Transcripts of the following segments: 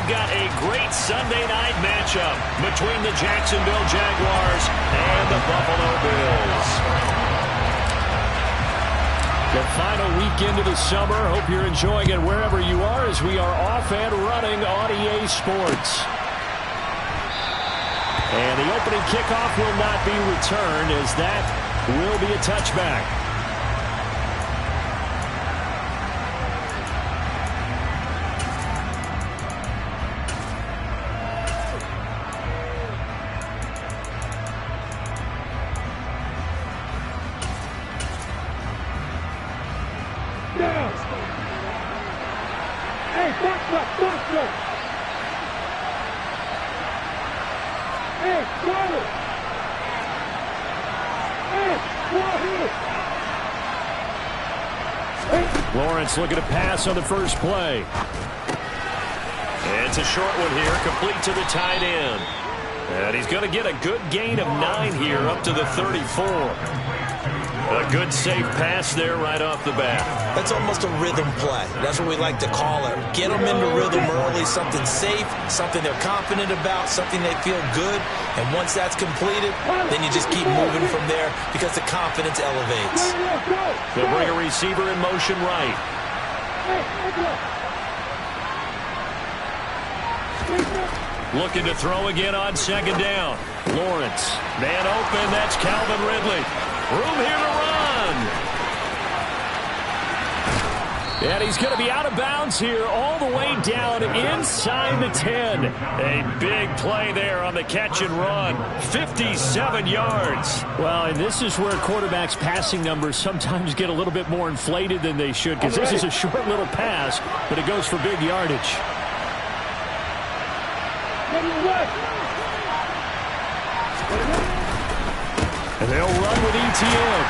we've got a great Sunday night matchup between the Jacksonville Jaguars and the Buffalo Bills. The final weekend of the summer. Hope you're enjoying it wherever you are as we are off and running on EA Sports. And the opening kickoff will not be returned as that will be a touchback. Lawrence looking to pass on the first play. It's a short one here, complete to the tight end. And he's going to get a good gain of 9 here up to the 34. A good safe pass there right off the bat. That's almost a rhythm play. That's what we like to call it. Get them into rhythm early, something safe, something they're confident about, something they feel good. And once that's completed, then you just keep moving from there because the confidence elevates. They'll bring a receiver in motion right. Looking to throw again on second down. Lawrence, man open, that's Calvin Ridley. Room here to run. And he's going to be out of bounds here all the way down inside the 10. A big play there on the catch and run. 57 yards. Well, and this is where quarterbacks' passing numbers sometimes get a little bit more inflated than they should because this is a short little pass, but it goes for big yardage. And they'll run with ETN.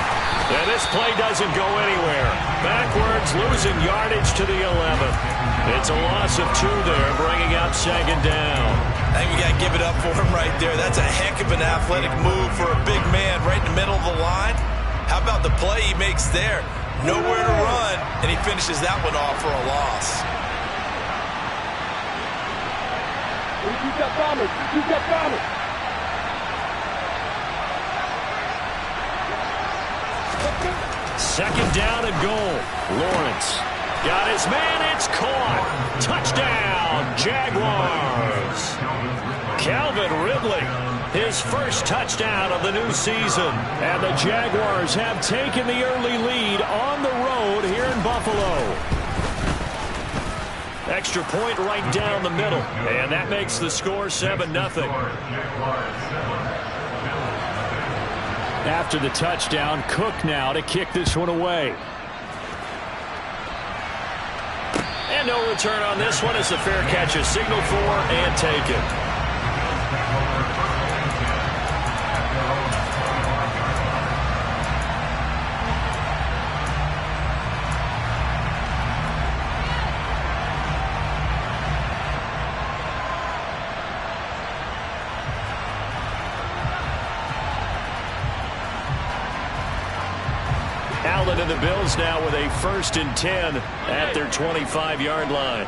And this play doesn't go anywhere. Backwards, losing yardage to the 11. It's a loss of 2 there, bringing up second down. I think we got to give it up for him right there. That's a heck of an athletic move for a big man right in the middle of the line. How about the play he makes there? Nowhere to run, and he finishes that one off for a loss. Keep that promise. Keep that promise. Second down and goal. Lawrence got his man. It's caught. Touchdown, Jaguars. Calvin Ridley, his first touchdown of the new season. And the Jaguars have taken the early lead on the road here in Buffalo. Extra point right down the middle. And that makes the score 7-0. After the touchdown, Cook now to kick this one away. And no return on this one as the fair catch is signaled for and taken. Allen and the Bills now with a 1st and 10 at their 25-yard line.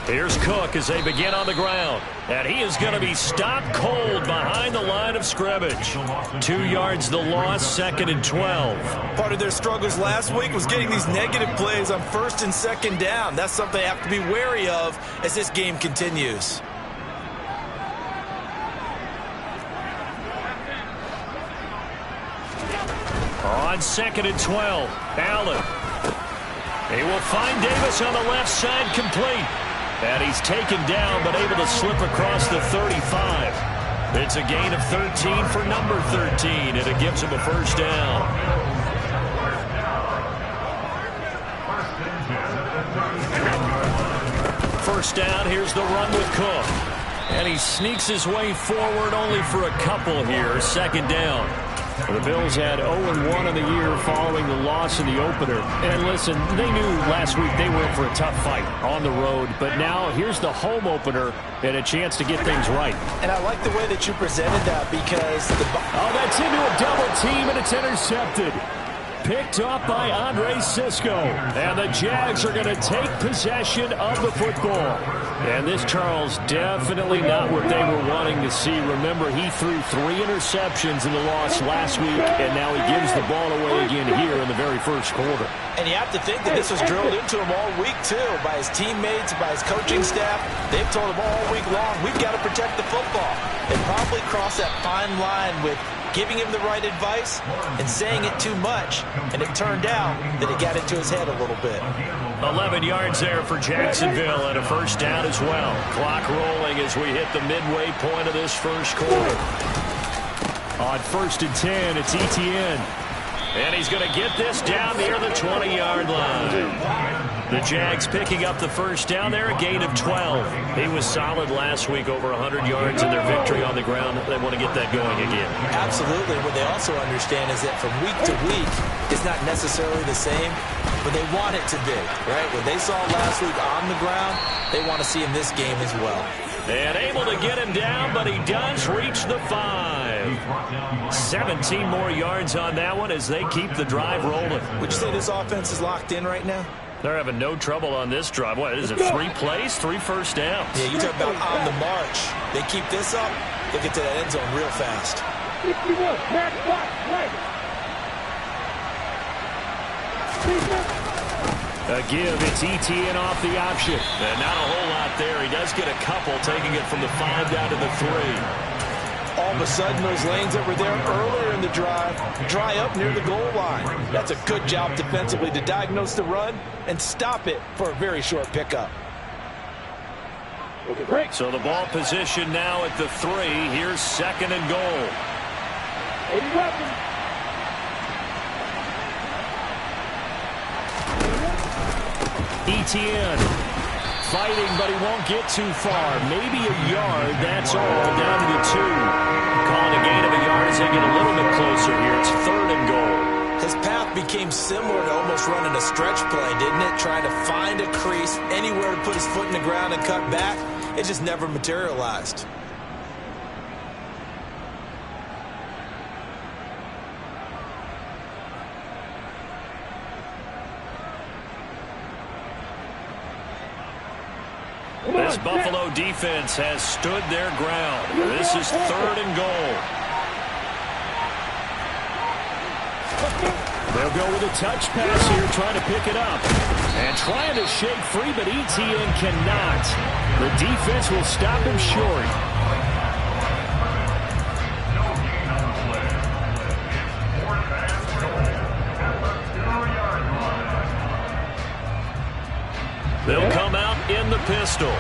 Here's Cook as they begin on the ground. And he is going to be stopped cold behind the line of scrimmage. 2 yards the loss, 2nd and 12. Part of their struggles last week was getting these negative plays on 1st and 2nd down. That's something they have to be wary of as this game continues. On 2nd and 12, Allen. He will find Davis on the left side, complete. And he's taken down, but able to slip across the 35. It's a gain of 13 for number 13, and it gives him a first down. First down, here's the run with Cook. And he sneaks his way forward only for a couple here, 2nd down. The Bills had 0-1 in the year following the loss in the opener. And listen, they knew last week they were in for a tough fight on the road. But now here's the home opener and a chance to get things right. And I like the way that you presented that because... Oh, that's into a double team, and it's intercepted. picked off by Andre Cisco. And the Jags are going to take possession of the football. And this, Charles, definitely not what they were wanting to see. Remember, he threw 3 interceptions in the loss last week, and now he gives the ball away again here in the very first quarter. And you have to think that this was drilled into him all week, too, by his teammates, by his coaching staff. They've told him all week long, we've got to protect the football. They probably crossed that fine line with giving him the right advice and saying it too much. And it turned out that it got into his head a little bit. 11 yards there for Jacksonville and a first down as well. Clock rolling as we hit the midway point of this first quarter. On 1st and 10, it's Etienne. And he's going to get this down near the 20-yard line. The Jags picking up the first down there, a gain of 12. He was solid last week, over 100 yards in their victory on the ground. They want to get that going again. Absolutely. What they also understand is that from week to week, it's not necessarily the same, but they want it to be, right? What they saw last week on the ground, they want to see in this game as well. And able to get him down, but he does reach the 5. 17 more yards on that one as they keep the drive rolling. Would you say this offense is locked in right now? They're having no trouble on this drive. What is it, 3 plays, 3 first downs? Yeah, you talk about on the march. They keep this up, they get to that end zone real fast. 61, back, right. A give, it's Etienne off the option. And not a whole lot there. He does get a couple, taking it from the 5 down to the 3. All of a sudden, those lanes that were there earlier in the drive dry up near the goal line. That's a good job defensively to diagnose the run and stop it for a very short pickup. Okay, break. So the ball position now at the 3. Here's 2nd and goal. 80 weapons. Etienne fighting, but he won't get too far. Maybe a yard, that's all, down to the 2. Calling a gain of a yard as they get a little bit closer here. It's 3rd and goal. His path became similar to almost running a stretch play, didn't it? Trying to find a crease, anywhere to put his foot in the ground and cut back. It just never materialized. This Buffalo defense has stood their ground. This is 3rd and goal. They'll go with a touch pass here, trying to pick it up. And trying to shake free, but Etienne cannot. The defense will stop him short. They'll come out in the pistol.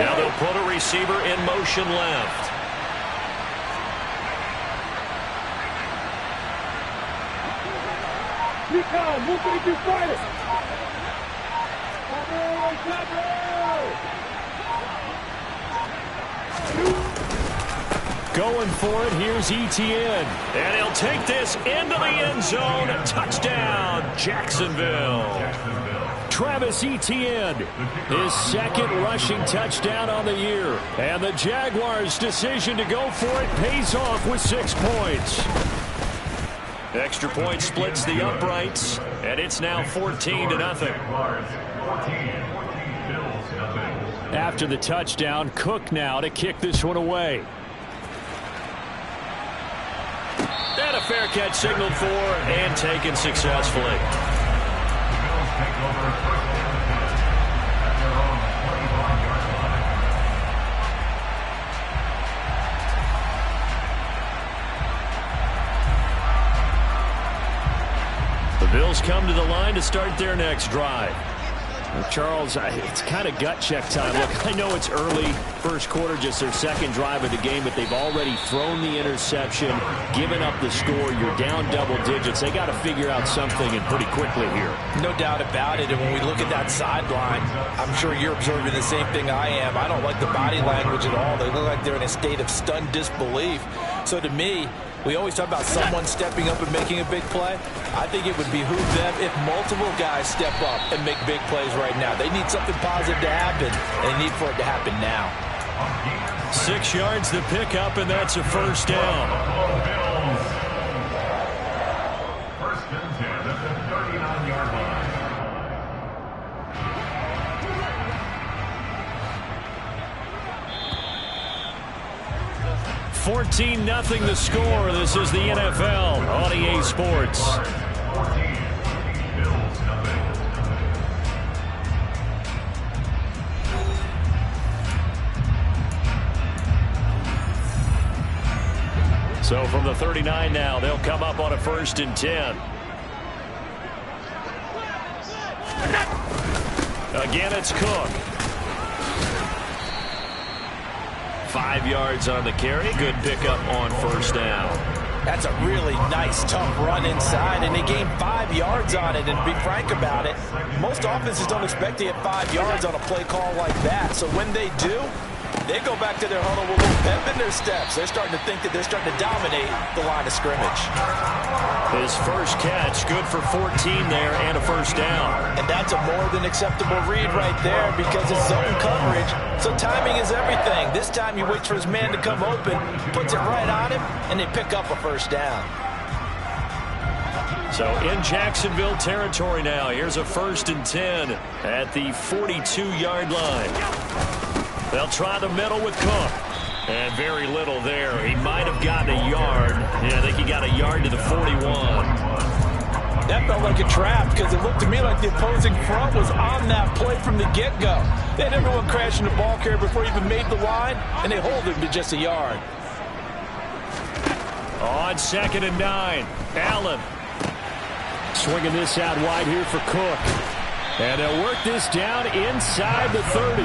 Now they'll put a receiver in motion left. Going for it, here's Etienne. And he'll take this into the end zone. Touchdown, Jacksonville. Travis Etienne, his 2nd rushing touchdown on the year. And the Jaguars' decision to go for it pays off with 6 points. Extra point splits the uprights, and it's now 14-0. After the touchdown, Cook now to kick this one away. And a fair catch signaled for and taken successfully. The Bills come to the line to start their next drive. Charles, it's kind of gut check time. Look, I know it's early, first quarter, just their 2nd drive of the game, but they've already thrown the interception, given up the score. You're down double digits. They got to figure out something, and pretty quickly here. No doubt about it. And when we look at that sideline, I'm sure you're observing the same thing I am. I don't like the body language at all. They look like they're in a state of stunned disbelief. So to me, We always talk about someone stepping up and making a big play. I think it would behoove them if multiple guys step up and make big plays right now. They need something positive to happen, and they need for it to happen now. 6 yards to pick up, and that's a first down. First and 10 at the 39-yard line. 14-0 the score. This is the NFL on EA Sports. So from the 39 now, they'll come up on a 1st and 10. Again, it's Cook. 5 yards on the carry. Good pickup on 1st down. That's a really nice, tough run inside, and they gained 5 yards on it. And to be frank about it, most offenses don't expect to get 5 yards on a play call like that. So when they do, they go back to their huddle with a little pep in their steps. They're starting to think that they're starting to dominate the line of scrimmage. His first catch, good for 14 there and a 1st down. And that's a more than acceptable read right there because it's zone coverage. So timing is everything. This time he waits for his man to come open, puts it right on him, and they pick up a 1st down. So in Jacksonville territory now. Here's a 1st and 10 at the 42-yard line. They'll try the middle with Cook. And very little there. He might have gotten a yard. Yeah, I think he got a yard to the 41. That felt like a trap because it looked to me like the opposing front was on that play from the get-go. They had everyone crashing the ball carrier before he even made the line, and they hold him to just a yard. On 2nd and 9, Allen. Swinging this out wide here for Cook. And they'll work this down inside the 30.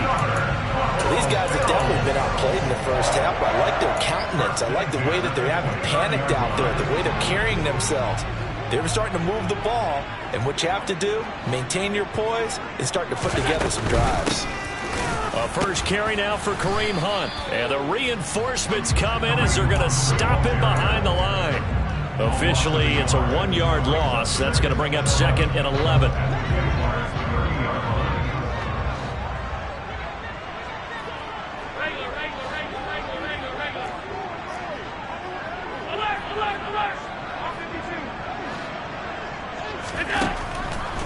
These guys have definitely been outplayed in the first half. I like their countenance. I like the way that they haven't panicked out there, the way they're carrying themselves. They're starting to move the ball, and what you have to do, maintain your poise, and start to put together some drives. A first carry now for Kareem Hunt. And the reinforcements come in as they're going to stop him behind the line. Officially, it's a 1-yard loss. That's going to bring up 2nd and 11.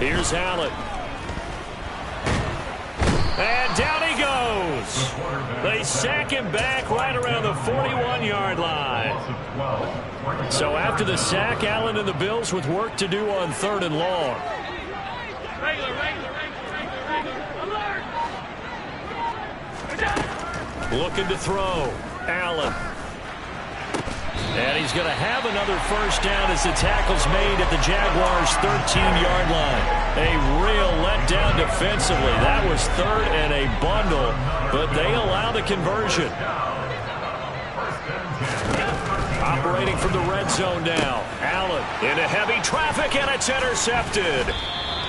Here's Allen. And down he goes. They sack him back right around the 41-yard line. So after the sack, Allen and the Bills with work to do on 3rd and long. Looking to throw. Allen. And he's going to have another 1st down as the tackle's made at the Jaguars' 13-yard line. A real letdown defensively. That was 3rd and a bundle, but they allow the conversion. Operating from the red zone now. Allen into heavy traffic, and it's intercepted.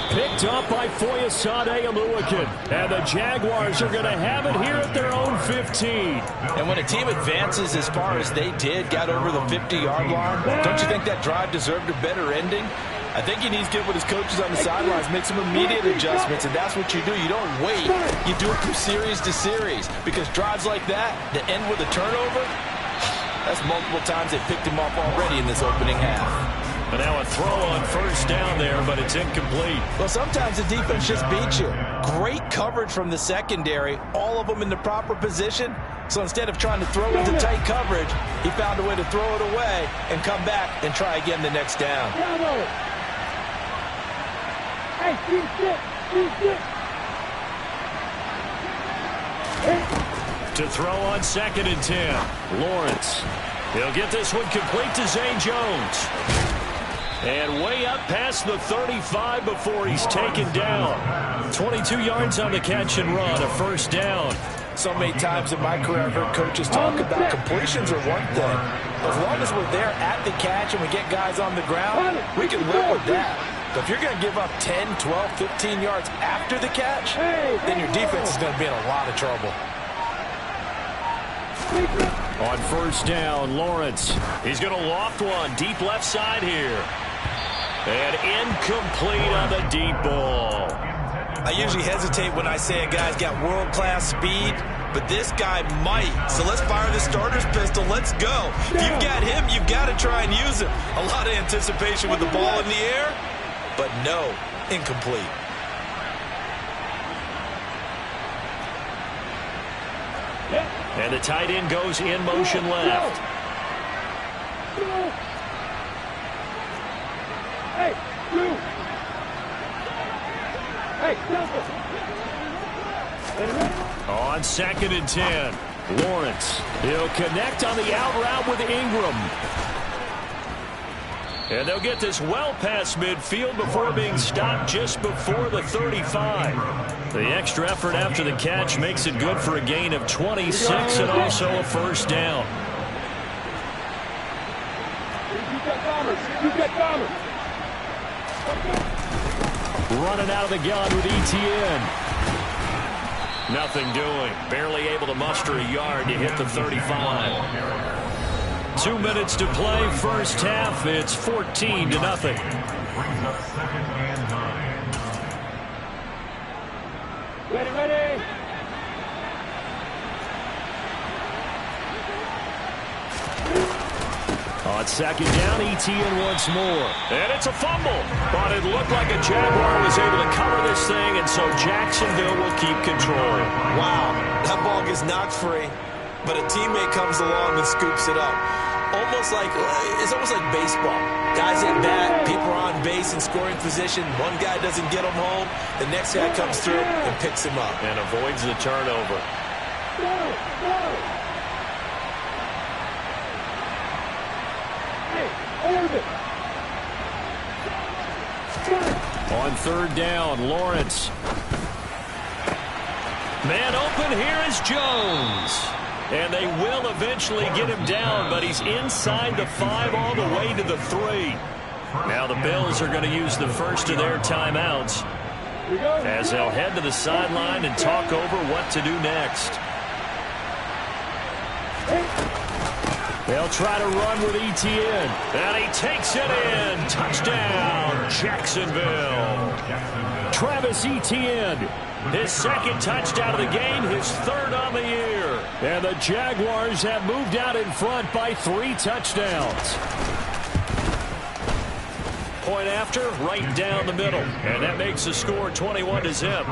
Picked up by Foyesade Oluwakin. And the Jaguars are going to have it here at their own 15. And when a team advances as far as they did, got over the 50-yard line, don't you think that drive deserved a better ending? I think he needs to get with his coaches on the sidelines, make some immediate adjustments, and that's what you do. You don't wait. You do it from series to series because drives like that end with a turnover, that's multiple times they picked him off already in this opening half. But now a throw on 1st down there, but it's incomplete. Well, sometimes the defense just beats you. Great coverage from the secondary, all of them in the proper position. So instead of trying to throw into tight coverage, he found a way to throw it away and come back and try again the next down. To throw on 2nd and 10, Lawrence. He'll get this one complete to Zay Jones. And way up past the 35 before he's taken down. 22 yards on the catch and run, a 1st down. So many times in my career I've heard coaches talk about completions are one thing. As long as we're there at the catch and we get guys on the ground, we can live with that. But if you're going to give up 10, 12, 15 yards after the catch, then your defense is going to be in a lot of trouble. On first down, Lawrence. He's going to loft one deep left side here. And incomplete on the deep ball. I usually hesitate when I say a guy's got world-class speed, but this guy might. So let's fire the starter's pistol. Let's go. If you've got him, you've got to try and use him. A lot of anticipation with the ball in the air, but no, incomplete. And the tight end goes in motion left. Hey, you. Hey, On 2nd and 10, Lawrence. He'll connect on the out route with Ingram. And they'll get this well past midfield before being stopped just before the 35. The extra effort after the catch makes it good for a gain of 26 and also a first down. Running out of the gun with ETN. Nothing doing. Barely able to muster a yard to hit the 35. 2 minutes to play, first half. It's 14-0. Brings up 2nd and 9. Ready. On 2nd down, ETN once more. And it's a fumble. But it looked like a Jaguar was able to cover this thing, and so Jacksonville will keep control. Wow, that ball gets knocked free, but a teammate comes along and scoops it up. It's almost like baseball. Guys at bat, people are on base in scoring position. One guy doesn't get him home. The next guy comes through and picks him up. And avoids the turnover. On 3rd down, Lawrence. Man open, here is Jones. And they will eventually get him down, but he's inside the 5 all the way to the 3. Now the Bills are going to use the first of their timeouts as they'll head to the sideline and talk over what to do next. They'll try to run with ETN. And he takes it in. Touchdown, Jacksonville. Travis Etienne, his 2nd touchdown of the game, his 3rd on the year. And the Jaguars have moved out in front by 3 touchdowns. Point after, right down the middle. And that makes the score 21-0.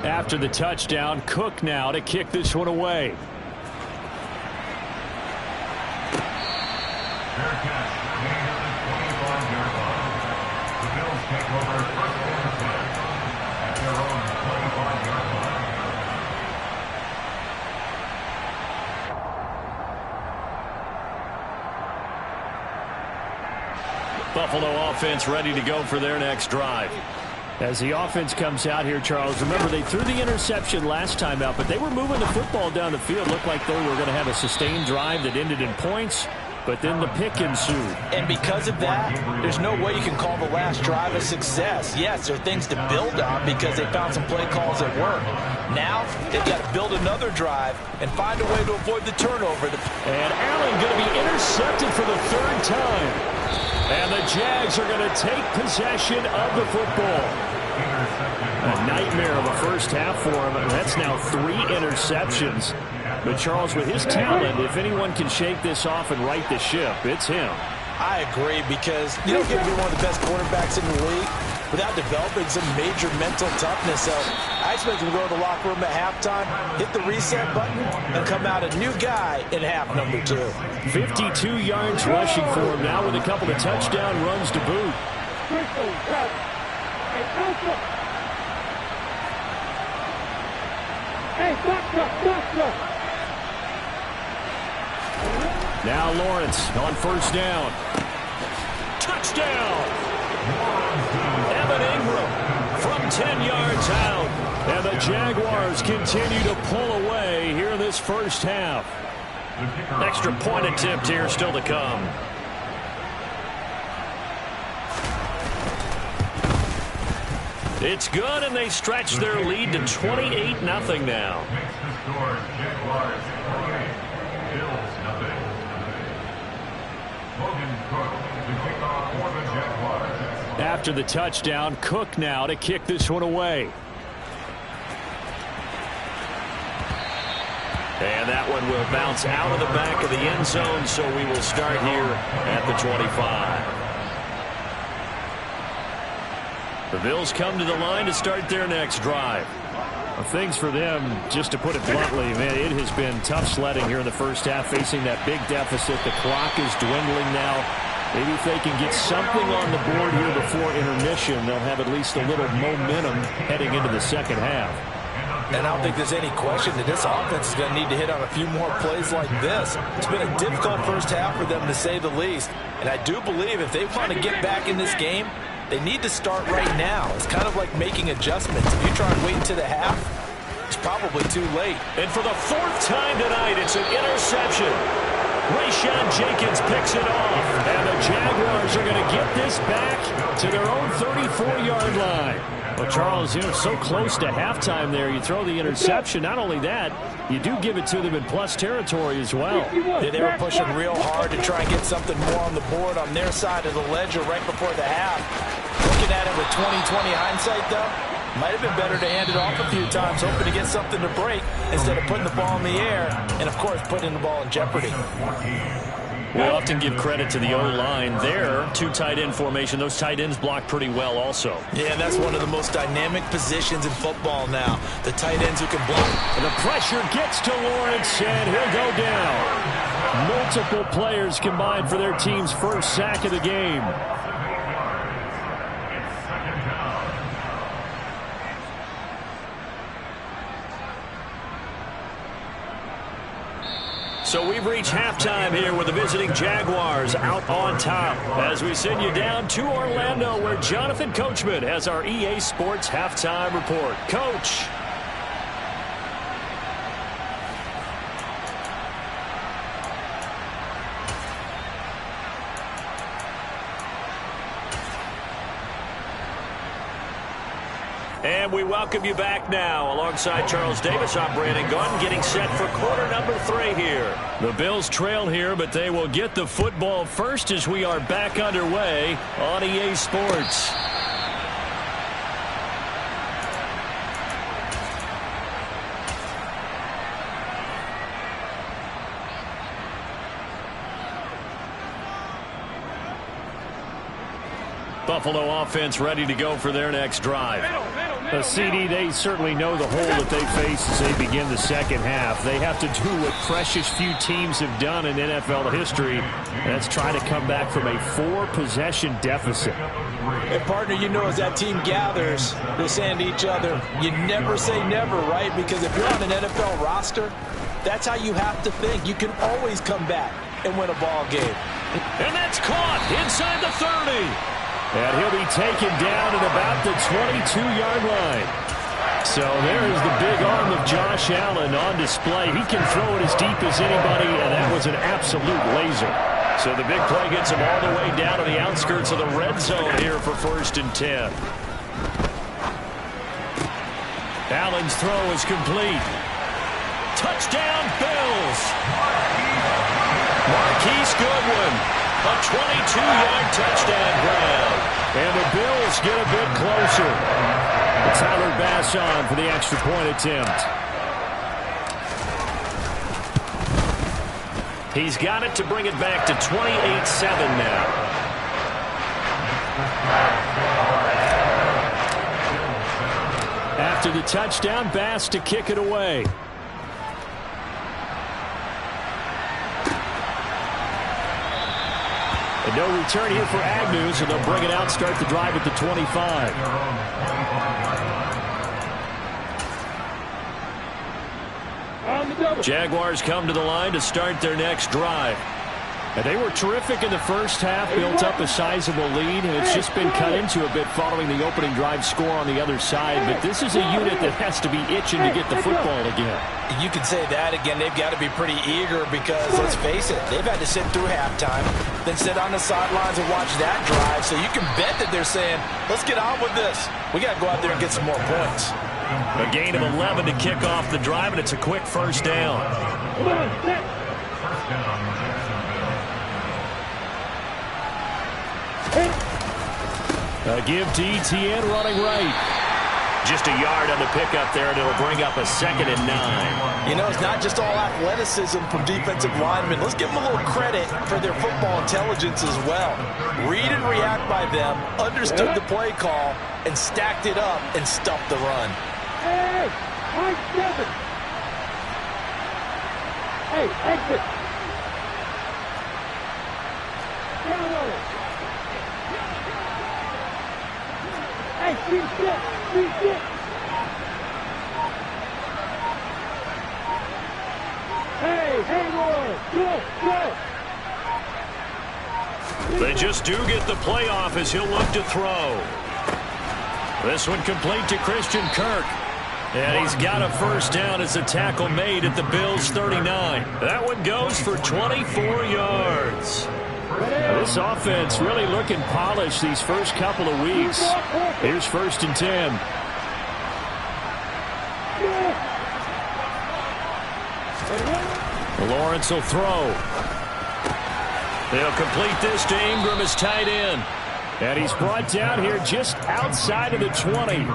After the touchdown, Cook now to kick this one away. Fair catch. Gain of the 25-yard line. The Bills take over 1st and 10 at their own 25-yard line. Buffalo offense ready to go for their next drive. As the offense comes out here, Charles, remember they threw the interception last time out, but they were moving the football down the field. Looked like they were going to have a sustained drive that ended in points, but then the pick ensued. And because of that, there's no way you can call the last drive a success. Yes, there are things to build on because they found some play calls that work. Now, they've got to build another drive and find a way to avoid the turnover. And Allen going to be intercepted for the 3rd time. And the Jags are going to take possession of the football. A nightmare of a first half for him. That's now 3 interceptions. But Charles, with his talent, if anyone can shake this off and right the ship, it's him. I agree, because you don't get to be one of the best quarterbacks in the league without developing some major mental toughness. So I expect him to go to the locker room at halftime, hit the reset button, and come out a new guy in half number 2. 52 yards rushing for him now with a couple of touchdown runs to boot. Now Lawrence on first down. Touchdown! Evan Ingram from 10 yards out. And the Jaguars continue to pull away here in this first half. Extra point attempt here still to come. It's good, and they stretch their lead to 28-0 now. Score Jaguars 28, Bills nothing. Logan Cook to kick off for the Jaguars. After the touchdown, Cook now to kick this one away. And that one will bounce out of the back of the end zone, so we will start here at the 25. The Bills come to the line to start their next drive. Well, things for them, just to put it bluntly, man, it has been tough sledding here in the first half, facing that big deficit. The clock is dwindling now. Maybe if they can get something on the board here before intermission, they'll have at least a little momentum heading into the second half. And I don't think there's any question that this offense is going to need to hit on a few more plays like this. It's been a difficult first half for them, to say the least. And I do believe if they want to get back in this game, they need to start right now. It's kind of like making adjustments. If you try and wait until the half, it's probably too late. And for the fourth time tonight, it's an interception. Rayshon Jenkins picks it off. And the Jaguars are going to get this back to their own 34-yard line. Well, Charles, so close to halftime there. You throw the interception. Not only that, you do give it to them in plus territory as well. Yeah, they were pushing real hard to try and get something more on the board on their side of the ledger right before the half. Looking at it with 20/20 hindsight, though, might have been better to hand it off a few times, hoping to get something to break instead of putting the ball in the air and, of course, putting the ball in jeopardy. We often give credit to the O-line there. Two tight end formation. Those tight ends block pretty well also. Yeah, and that's one of the most dynamic positions in football now. The tight ends who can block. And the pressure gets to Lawrence, and he'll go down. Multiple players combined for their team's first sack of the game. So we've reached halftime here with the visiting Jaguars out on top as we send you down to Orlando, where Jonathan Coachman has our EA Sports halftime report. Coach. And we welcome you back now alongside Charles Davis. I'm Brandon Gaudin, getting set for quarter number 3 here. The Bills trail here, but they will get the football first as we are back underway on EA Sports. Buffalo offense ready to go for their next drive. CD, they certainly know the hole that they face as they begin the second half. They have to do what precious few teams have done in NFL history, and that's try to come back from a 4-possession deficit. And partner, as that team gathers, they're saying to each other, you never say never, right? Because if you're on an NFL roster, that's how you have to think. You can always come back and win a ball game. And that's caught inside the 30. And he'll be taken down at about the 22-yard line. So there is the big arm of Josh Allen on display. He can throw it as deep as anybody, and that was an absolute laser. So the big play gets him all the way down to the outskirts of the red zone here for 1st and 10. Allen's throw is complete. Touchdown, Bills. Marquise Goodwin. A 22-yard touchdown grab. And the Bills get a bit closer. Tyler Bass on for the extra point attempt. He's got it to bring it back to 28-7 now. After the touchdown, Bass to kick it away. And no return here for Agnew, so they'll bring it out, start the drive at the 25. Jaguars come to the line to start their next drive. And they were terrific in the first half, built up a sizable lead, and it's just been cut into a bit following the opening drive score on the other side. But this is a unit that has to be itching to get the football again. You can say that again. They've got to be pretty eager because, let's face it, they've had to sit through halftime, then sit on the sidelines and watch that drive. So you can bet that they're saying, let's get on with this. We got to go out there and get some more points. A gain of 11 to kick off the drive, and it's a quick first down. Come on, set. First down, Jacksonville. A give to ETN running right. Just a yard on the pickup there, and it'll bring up a 2nd and 9. You know, it's not just all athleticism from defensive linemen. Let's give them a little credit for their football intelligence as well. Read and react by them, understood the play call, and stacked it up and stuffed the run. Hey, Mike 7. Hey, exit. Down on it. Hey, reset. Hey, hang on. Go. They just do get the playoff as he'll look to throw. This one complete to Christian Kirk. And he's got a first down as a tackle made at the Bills' 39. That one goes for 24 yards. This offense really looking polished these first couple of weeks. Here's 1st and 10. Lawrence will throw. They'll complete this to Ingram as tight end. And he's brought down here just outside of the 20.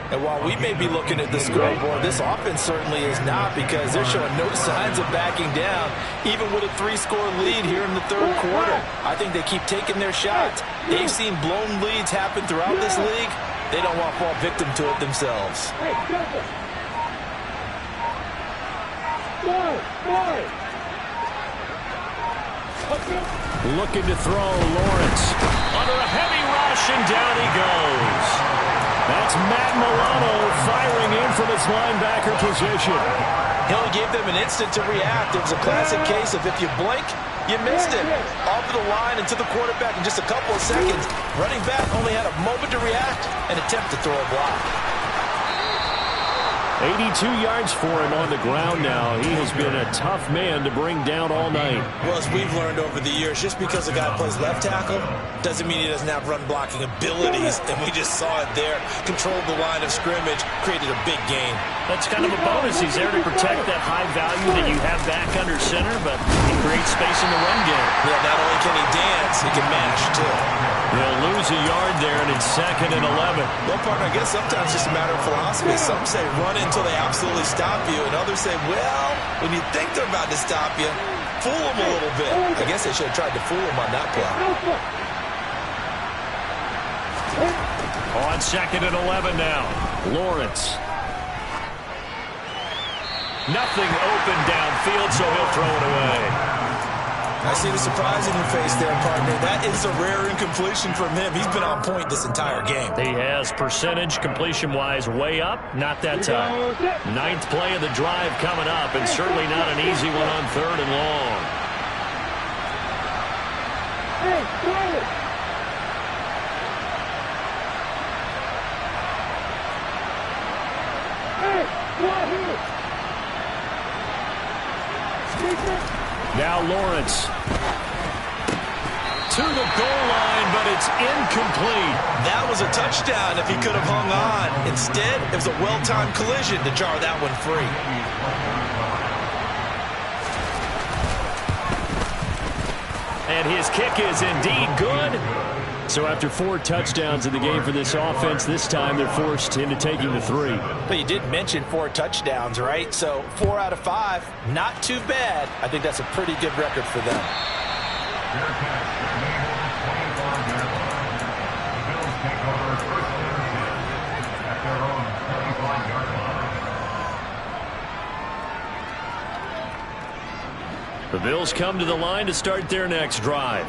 And while we may be looking at the scoreboard, this offense certainly is not, because they're showing no signs of backing down, even with a 3-score lead here in the 3rd quarter. I think they keep taking their shots. They've seen blown leads happen throughout this league. They don't want to fall victim to it themselves. Looking to throw, Lawrence. Under a heavy rush, and down he goes. That's Matt Milano firing in from his linebacker position. He only gave them an instant to react. It was a classic case of if you blink, you missed it. Off of the line and to the quarterback in just a couple of seconds. Running back only had a moment to react and attempt to throw a block. 82 yards for him on the ground now. He has been a tough man to bring down all night. Well, as we've learned over the years, just because a guy plays left tackle doesn't mean he doesn't have run blocking abilities. And we just saw it there. Controlled the line of scrimmage, created a big gain. That's kind of a bonus. He's there to protect that high value that you have back under center, but he creates space in the run game. Yeah, not only can he dance, he can mash too. They'll lose a yard there, and it's 2nd and 11. Well, partner, I guess sometimes it's just a matter of philosophy. Some say run until they absolutely stop you, and others say, well, when you think they're about to stop you, fool them a little bit. I guess they should have tried to fool him on that play. On 2nd and 11 now, Lawrence. Nothing open downfield, so he'll throw it away. I see the surprise in your face there, partner. That is a rare incompletion from him. He's been on point this entire game. He has percentage completion-wise way up, not that time. 9th play of the drive coming up, and certainly not an easy one on 3rd and long. Hey, throw it. Hey, right here. Now Lawrence to the goal line, but it's incomplete. That was a touchdown if he could have hung on. Instead, it was a well-timed collision to jar that one free. And his kick is indeed good. So after 4 touchdowns in the game for this offense, this time they're forced into taking the 3. But you did mention 4 touchdowns, right? So 4 out of 5, not too bad. I think that's a pretty good record for them. The Bills come to the line to start their next drive.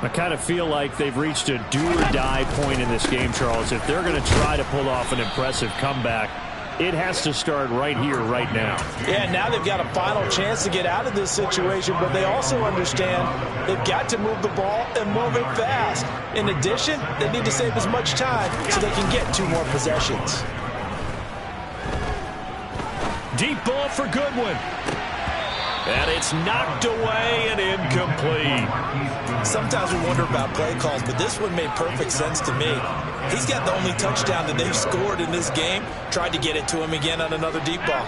I kind of feel like they've reached a do-or-die point in this game, Charles. If they're going to try to pull off an impressive comeback, it has to start right here, right now. Yeah, now they've got a final chance to get out of this situation, but they also understand they've got to move the ball and move it fast. In addition, they need to save as much time so they can get 2 more possessions. Deep ball for Goodwin. And it's knocked away and incomplete. Sometimes we wonder about play calls, but this one made perfect sense to me. He's got the only touchdown that they've scored in this game. Tried to get it to him again on another deep ball.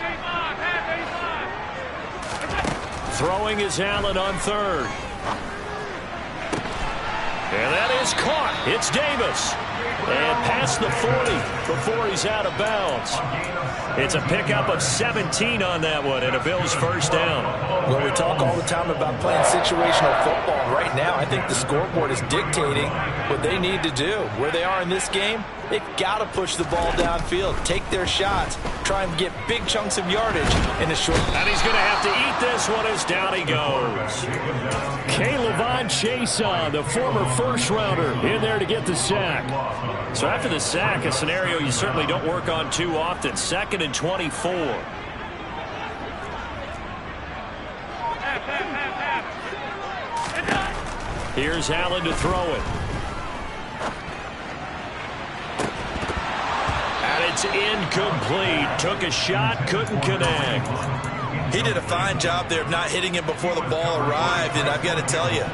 Throwing is Allen on third. And that is caught. It's Davis. And past the 40 before he's out of bounds. It's a pickup of 17 on that one and a Bills first down. Well, we talk all the time about playing situational football. Right now, I think the scoreboard is dictating what they need to do. Where they are in this game, they've got to push the ball downfield, take their shots, try and get big chunks of yardage in a short. And he's going to have to eat this one as down he goes. K'Lavon Chaisson, the former first-rounder, in there to get the sack. So after the sack, a scenario you certainly don't work on too often. 2nd and 24. Here's Allen to throw it. And it's incomplete. Took a shot, couldn't connect. He did a fine job there of not hitting him before the ball arrived, and I've got to tell you,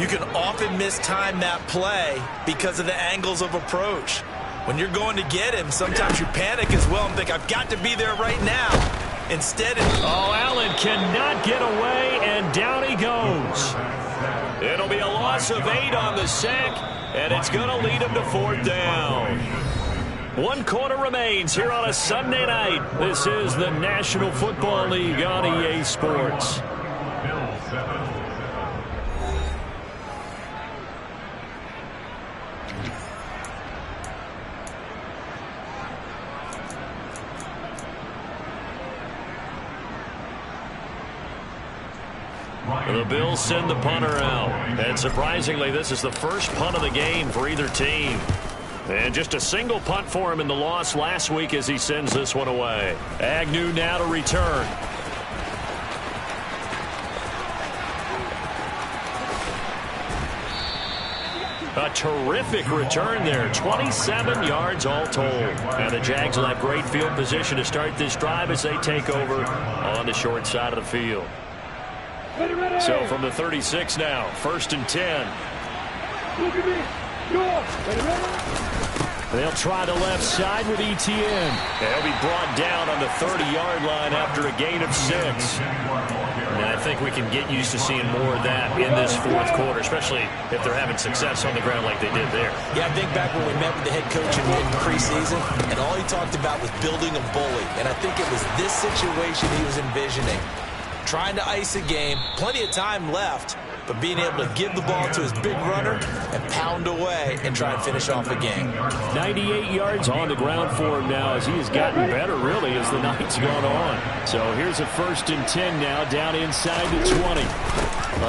you can often mistime that play because of the angles of approach. When you're going to get him, sometimes you panic as well and think, I've got to be there right now. Instead, Allen cannot get away, and down he goes. It'll be a loss of 8 on the sack, and it's going to lead him to 4th down. 1 quarter remains here on a Sunday night. This is the National Football League on EA Sports. The Bills send the punter out. And surprisingly, this is the first punt of the game for either team. And just a single punt for him in the loss last week as he sends this one away. Agnew now to return. A terrific return there. 27 yards all told. And the Jags will have great field position to start this drive as they take over on the short side of the field. So from the 36 now, 1st and 10. Look at me. They'll try the left side with Etienne. They'll be brought down on the 30-yard line after a gain of 6. And I think we can get used to seeing more of that in this 4th quarter, especially if they're having success on the ground like they did there. Yeah, I think back when we met with the head coach in preseason, and all he talked about was building a bully. And I think it was this situation he was envisioning. Trying to ice a game, plenty of time left, but being able to give the ball to his big runner and pound away and try and finish off a game. 98 yards on the ground for him now as he has gotten better, really, as the night's gone on. So here's a 1st and 10 now, down inside the 20.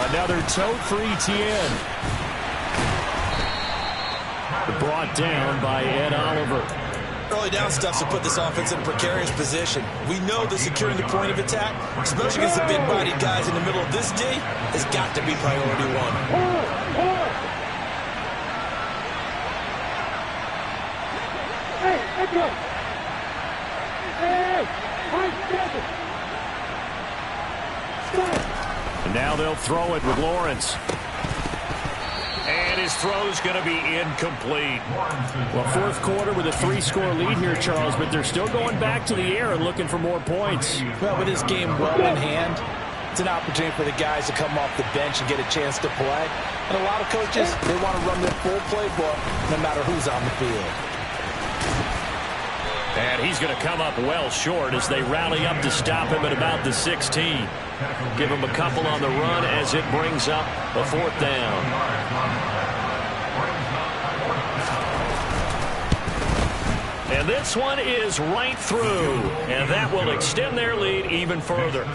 Another tote for Etienne. Brought down by Ed Oliver. Early down stuff to put this offense in a precarious position. We know that securing the point of attack, especially against the big-bodied guys in the middle of this D, has got to be priority 1. And now they'll throw it with Lawrence. And his throw's going to be incomplete. Well, 4th quarter with a 3-score lead here, Charles, but they're still going back to the air and looking for more points. Well, with this game well in hand, it's an opportunity for the guys to come off the bench and get a chance to play. And a lot of coaches, they want to run their full playbook no matter who's on the field. And he's going to come up well short as they rally up to stop him at about the 16. Give him a couple on the run as it brings up a 4th down. And this one is right through, and that will extend their lead even further.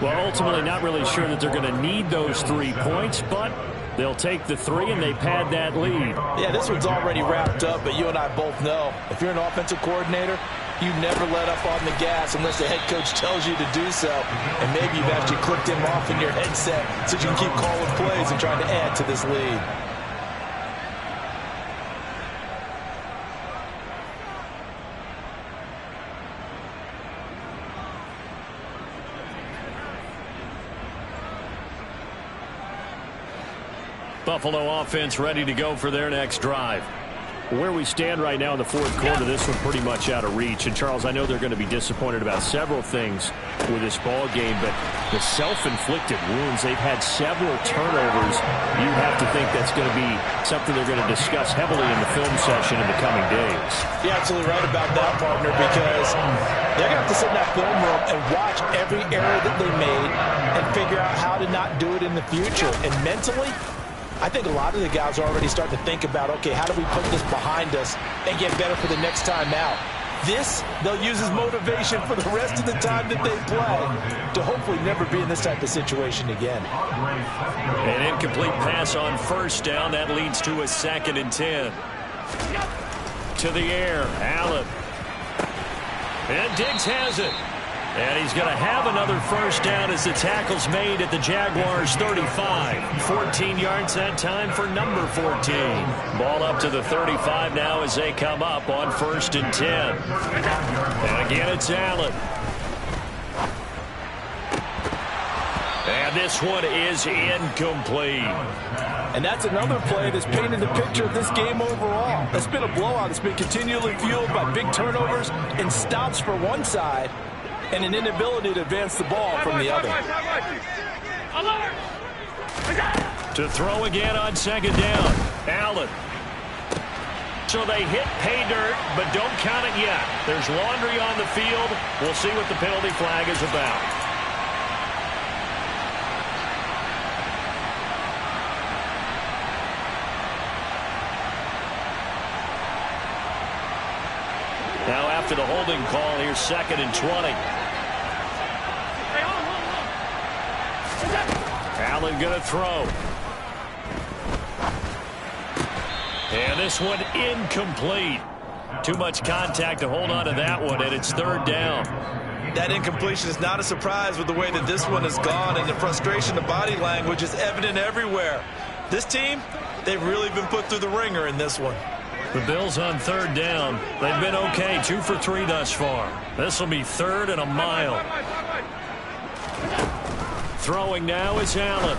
Well, ultimately not really sure that they're going to need those 3 points, but they'll take the 3 and they pad that lead. Yeah, this one's already wrapped up, but you and I both know if you're an offensive coordinator, you never let up on the gas unless the head coach tells you to do so. And maybe you've actually clicked him off in your headset so you can keep calling plays and trying to add to this lead. Buffalo offense ready to go for their next drive. Where we stand right now in the fourth quarter, this one pretty much out of reach. And, Charles, I know they're going to be disappointed about several things with this ball game, but the self-inflicted wounds, they've had several turnovers. You have to think that's going to be something they're going to discuss heavily in the film session in the coming days. You're absolutely right about that, partner, because they're going to have to sit in that film room and watch every error that they made and figure out how to not do it in the future. And mentally, I think a lot of the guys are already starting to think about, okay, how do we put this behind us and get better for the next time out? This, they'll use as motivation for the rest of the time that they play to hopefully never be in this type of situation again. An incomplete pass on first down. That leads to a 2nd and 10. To the air, Allen. And Diggs has it. And he's going to have another first down as the tackle's made at the Jaguars' 35. 14 yards that time for number 14. Ball up to the 35 now as they come up on 1st and 10. And again, it's Allen. And this one is incomplete. And that's another play that's painted the picture of this game overall. It's been a blowout. It's been continually fueled by big turnovers and stops for one side and an inability to advance the ball from the other. To throw again on 2nd down. Allen. So they hit pay dirt, but don't count it yet. There's laundry on the field. We'll see what the penalty flag is about. Now after the holding call, here's 2nd and 20. Allen going to throw. And this one incomplete. Too much contact to hold on to that one, and it's 3rd down. That incompletion is not a surprise with the way that this one has gone, and the frustration, the body language is evident everywhere. This team, they've really been put through the ringer in this one. The Bills on 3rd down. They've been okay, 2 for 3 thus far. This will be 3rd and a mile. Throwing now is Allen.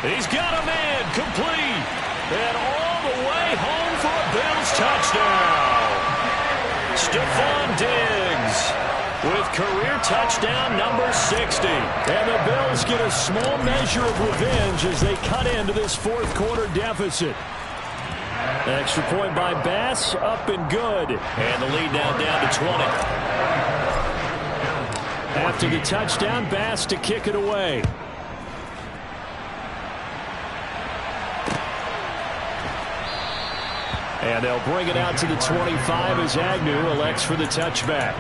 He's got a man complete. And all the way home for a Bills touchdown. Stephon Diggs with career touchdown number 60. And the Bills get a small measure of revenge as they cut into this fourth quarter deficit. Extra point by Bass, up and good. And the lead now down to 20. After the touchdown, Bass to kick it away. And they'll bring it out to the 25 as Agnew elects for the touchback.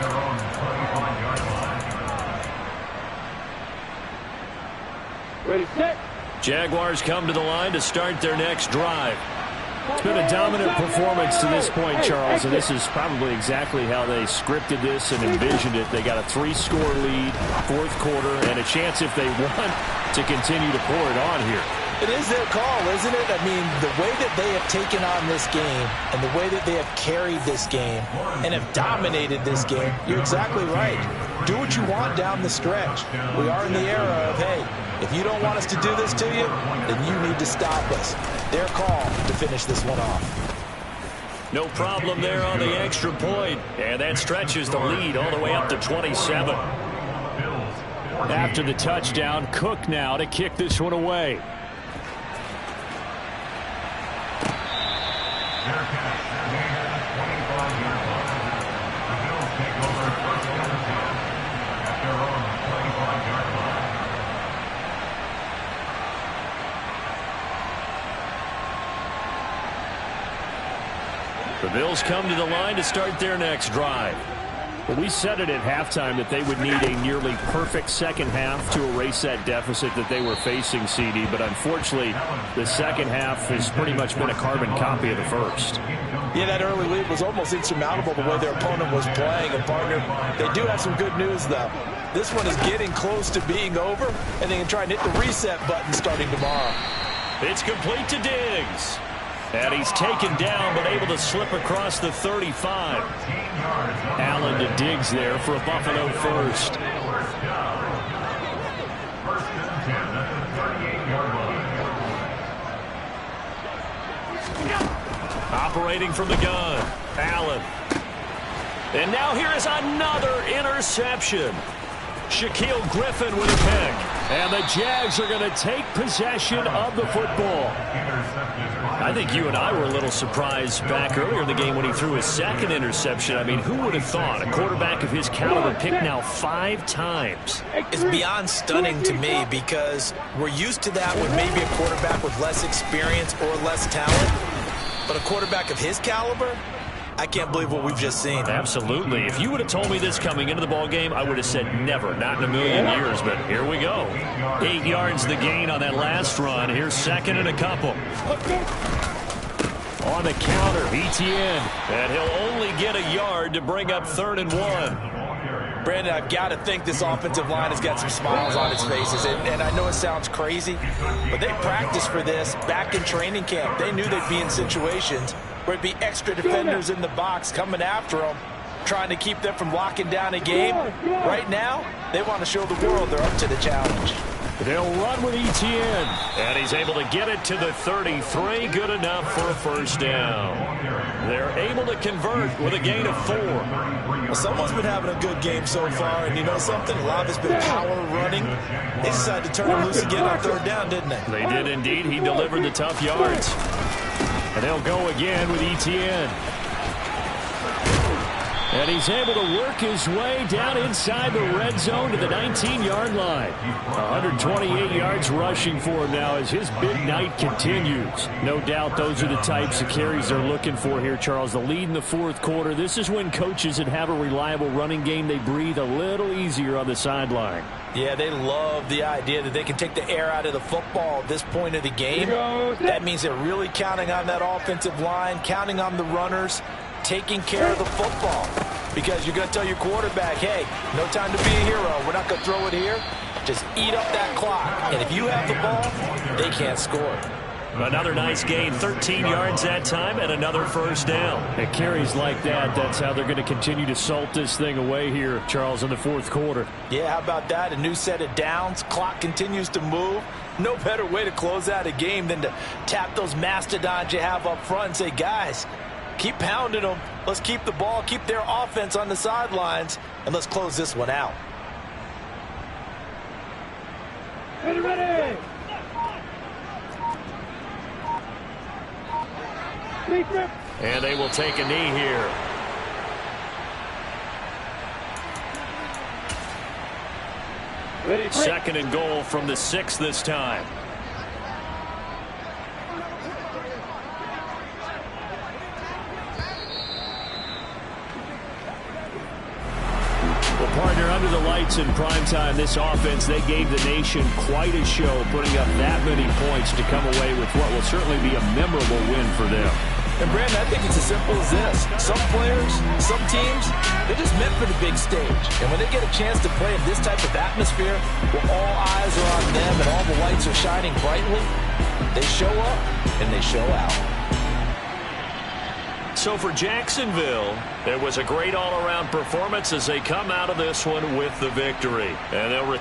Ready, set. Jaguars come to the line to start their next drive. It's been a dominant performance to this point, Charles, and this is probably exactly how they scripted this and envisioned it. They got a 3-score lead, fourth quarter, and a chance if they want to continue to pour it on here. It is their call, isn't it? I mean, the way that they have taken on this game and the way that they have carried this game and have dominated this game, you're exactly right. Do what you want down the stretch. We are in the era of, hey, if you don't want us to do this to you, then you need to stop us. Their call to finish this one off. No problem there on the extra point. And that stretches the lead all the way up to 27. After the touchdown, Cook now to kick this one away. The Bills come to the line to start their next drive. Well, we said it at halftime that they would need a nearly perfect second half to erase that deficit that they were facing, CD. But unfortunately, the second half has pretty much been a carbon copy of the first. Yeah, that early lead was almost insurmountable the way their opponent was playing. And, partner, they do have some good news, though. This one is getting close to being over, and they can try and hit the reset button starting tomorrow. It's complete to Diggs. And he's taken down, but able to slip across the 35. Allen to Diggs there for a Buffalo first. First and 10 at the 38-yard line. Operating from the gun, Allen. And now here is another interception. Shaquille Griffin with a pick. And the Jags are going to take possession of the football. I think you and I were a little surprised back earlier in the game when he threw his second interception. I mean, who would have thought a quarterback of his caliber picked now 5 times? It's beyond stunning to me because we're used to that with maybe a quarterback with less experience or less talent. But a quarterback of his caliber, I can't believe what we've just seen. Absolutely. If you would have told me this coming into the ball game, I would have said never, not in a million years. But here we go. 8 yards the gain on that last run. Here's second and a couple. On the counter, Etienne. And he'll only get a yard to bring up 3rd and 1. Brandon, I've got to think this offensive line has got some smiles on its faces. And I know it sounds crazy, but they practiced for this back in training camp. They knew they'd be in situations where it'd be extra defenders in the box coming after them, trying to keep them from locking down a game. Right now, they want to show the world they're up to the challenge. They'll run with Etienne, and he's able to get it to the 33. Good enough for a first down. They're able to convert with a gain of 4. Well, someone's been having a good game so far, and you know something? A lot of it's been power running. They decided to turn him loose again on 3rd down, didn't they? They did indeed. He delivered the tough yards. And they'll go again with Etienne. And he's able to work his way down inside the red zone to the 19-yard line. 128 yards rushing for him now as his big night continues. No doubt those are the types of carries they're looking for here, Charles. The lead in the 4th quarter. This is when coaches that have a reliable running game, they breathe a little easier on the sideline. Yeah, they love the idea that they can take the air out of the football at this point of the game. That means they're really counting on that offensive line, counting on the runners, taking care of the football. Because you're going to tell your quarterback, hey, no time to be a hero. We're not going to throw it here. Just eat up that clock. And if you have the ball, they can't score. Another nice gain, 13 yards that time, and another first down. It carries like that. That's how they're going to continue to salt this thing away here, Charles, in the 4th quarter. Yeah, how about that? A new set of downs. Clock continues to move. No better way to close out a game than to tap those mastodons you have up front and say, guys, keep pounding them. Let's keep the ball, keep their offense on the sidelines, and let's close this one out. Ready. And they will take a knee here. Second and goal from the 6 this time. Well, partner, under the lights in primetime, this offense, they gave the nation quite a show, putting up that many points to come away with what will certainly be a memorable win for them. And, Brandon, I think it's as simple as this. Some players, some teams, they're just meant for the big stage. And when they get a chance to play in this type of atmosphere where all eyes are on them and all the lights are shining brightly, they show up and they show out. So for Jacksonville, it was a great all-around performance as they come out of this one with the victory. And they'll return.